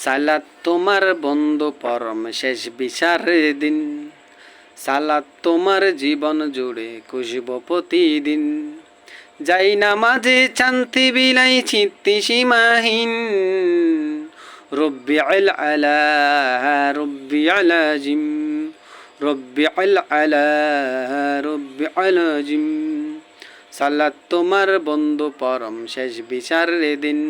সালাত তোমার বন্ধু পরম শেষ বিচারের দিন, সালাত তোমার জীবন জুড়ে খুশব প্রতিদিন। যাই নামাজে শান্তি বিলাই চিত্তি সীমাহীন, রব্বি আল আলা রব্বি আলাজিম, রব্বি আল আলা রব্বি আলাজিম। সালাত তোমার বন্ধু পরম শেষ বিচারের দিন,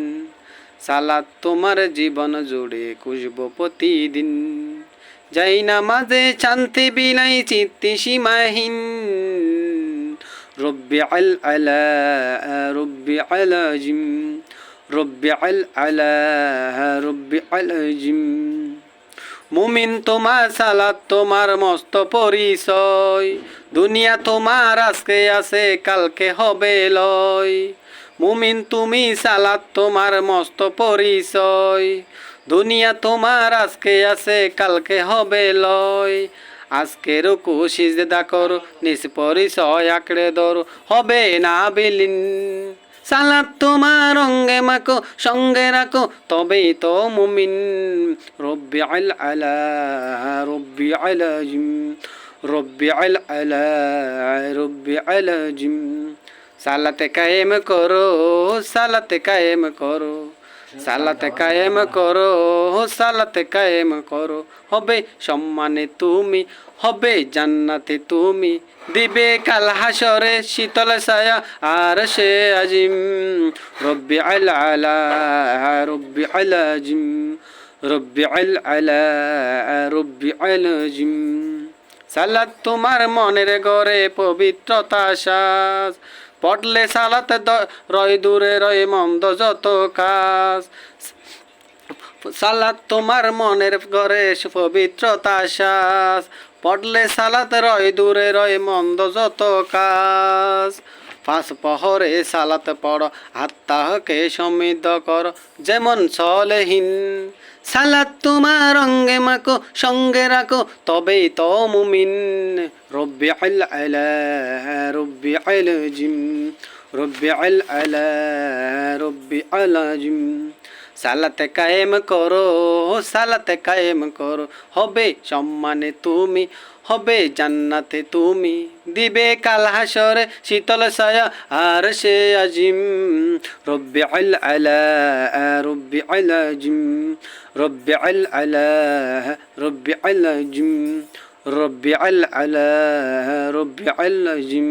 সালাত তোমার জীবন জুড়ে খুশব প্রতিদিন। যাই নামাজে শান্তি বিলাই চিত্তি সীমাহীন, রব্বি আল আলা রব্বি আলাজিম, রব্বি আল আলা রব্বি আলাজিম। মুমিন তোমার সালাত তোমার মস্ত পরিচয়, দুনিয়া তোমার আজকে আছে কালকে হবে লয়। মুমিন তুমি সালাত তোমার মস্ত পরিচয়, দুনিয়া তোমার আজকে আছে কালকে হবে লয়। আজকে রুকু সিজদা করো, নিজ পরিচয় আঁকড়ে ধরো, হবে না বিলীন। সালাত তোমার অঙ্গে মাখো, সঙ্গে রাখো, তবেই তো মুমিন। রব্বি আল আলা রব্বি আলাজিম, রব্বি আল আলা রব্বি আলাজিম। সালাতে কায়েম করো, সালাতে কায়েম করো, সালাতে কায়েম করো, সালাতে কায়েম করো। হবে সম্মানে তুমি, হবে জান্নাতে তুমি, দিবে কাল হাসরে শীতল ছায়া আর সে আজিম। রব্বি আল আলা রব্বি আলাজিম, রব্বি আল আলা রব্বি আলাজিম। সালাত তোমার মনের ঘরে পবিত্রতা শ্বাস, পড়লে সালাত রয় দূরে রয় মন্দ যত কাজ। সালাত তোমার মনের ঘরে পবিত্রতা শ্বাস, পড়লে সালাত রয় দূরে রয় মন্দ যত কাজ। পাঁচ প্রহরে সালাত পড়ো, আত্মাকে সমৃদ্ধ করো যেমন সলেহীন। সালাত তোমার অঙ্গে মাখো, সঙ্গে রাখো, তবেই তো মুমিন। রব্বি আল আলা রব্বি আলাজিম, রব্বি আল আলা রব্বি আলাজিম। সালাতে কায়েম করো, সালাতে কায়েম করো, হবে সম্মানে তুমি, হবে জান্নাতে তুমি, দিবে কাল হাসরে শীতল ছায়া আর সে আজিম। রব্বি আল আলা রব্বি আলাজিম, রব্বি আল আলা রব্বি আলাজিম, রব্বি আল আলা রব্বি আলাজিম।